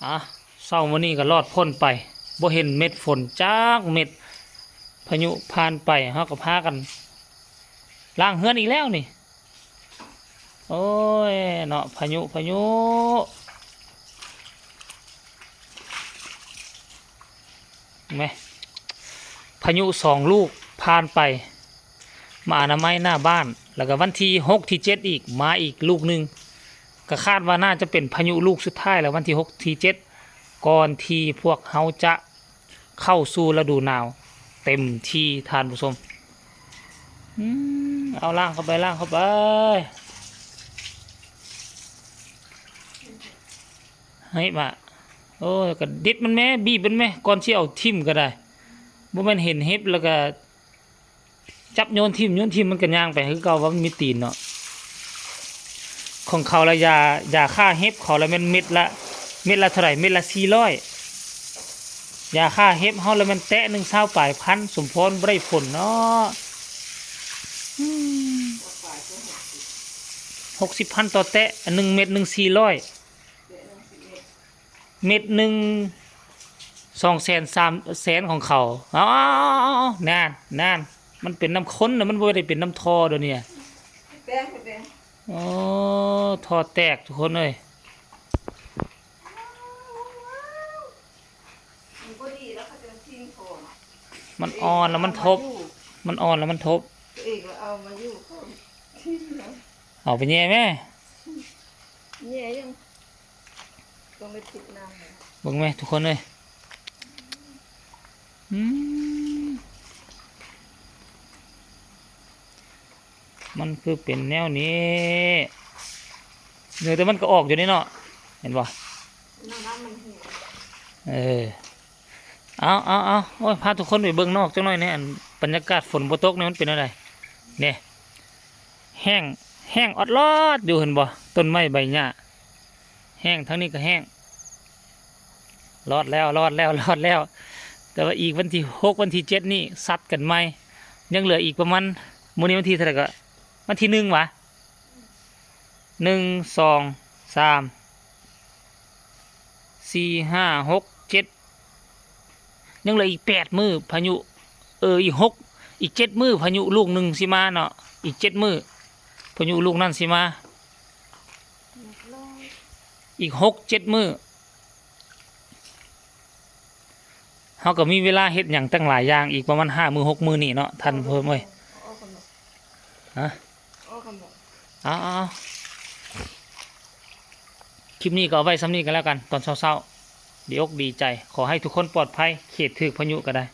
อ่ะเศร้ามื้อนี้ก็รอดพ้นไปบ่เห็นเม็ดฝนจักเม็ดพายุผ่านไปเฮาก็พากันล้างเฮือนอีกแล้วนี่โอ้ยเนาะพายุแม่พายุ2 ลูกผ่านไปมาอนามัยหน้าบ้านแล้วก็วันที่6ที่7อีกมาอีกลูกหนึ่งก็คาดว่าน่าจะเป็นพายุลูกสุดท้ายแล้ววันที่6ที่7ก่อนที่พวกเฮาจะเข้าสู่ฤดูหนาวเต็มที่ทานผู้ชมเอาล่างเข้าไปล่างเข้าไปให้มาโอ้ก็ดิดมันแม่บีบมันแม่ก่อนที่เอาทิ่มก็ได้บ่แม่นเห็นเห็บแล้วก็จับโยนทิ่มมันก็ย่างไปคือเก่าว่ามันมีตีนเนาะของเขาละยาฆ่าเห็บเขาละแม่นเม็ดละเท่าไหร่เม็ดละ400ยาฆ่าเห็บเฮาละแม่นแตะ1 20ปลายพันสมพรบ่ได้ผลเนาะ60,000ต่อแตะ1 เม็ด1 400เม็ดหนึ่ง200,000 300,000ของเขานานมันเป็นน้ำข้นนะมันบ่ได้เป็นน้ำทอเดี๋ยวนี้แป้งโอ้ทอแตกทุกคนเลยมันก็ดีแล้วเขาจะทิ้งโถมมันอ่อนแล้วมันทบตัวเองเราเอามาอยู่เขาทิ้งแล้วเอาไปแย่แม่แย่ยังต้องไปติดน้ำเลยเบิ่งแม่ทุกคนเลยมันคือเป็นแนวนี้เนื้อแต่มันก็ออกอยู่นี่เนาะเห็นป่ะน้ำมันเหี่ยวเอาโอ้ยพาทุกคนไปเบิ่งนอกจังหน่อยเนี่ยบรรยากาศฝนบ่ตกเนี่ยมันเป็นอะไรเนี่ยแห้งอดรอดอยู่เห็นบ่ต้นไม้ใบหญ้าแห้งทั้งนี้ก็แห้งรอดแล้วแต่ว่าอีกวันที่6วันที่7นี่ซัดกันไหมยังเหลืออีกประมาณมื้อนี้วันที่เท่าไหร่ก็วันที่1วะ1 2 3 4 5 6 7ยังเหลืออีก8 มื้อพายุอีก7 มื้อพายุลูกหนึ่งสิมาเนาะอีก7 มื้อพายุลูกนั่นสิมาอีก6 7 มื้อเขาก็มีเวลาเฮ็ดอย่างตั้งหลายอย่างอีกประมาณ5 มื้อ6 มื้อนี่เนาะทันเพิ่มเลยฮะเอาคลิปนี้ก็เอาไว้ซ้ำนี้กันแล้วกันตอนเช้าๆดีอกดีใจขอให้ทุกคนปลอดภัยเขตถึกพายุก็ได้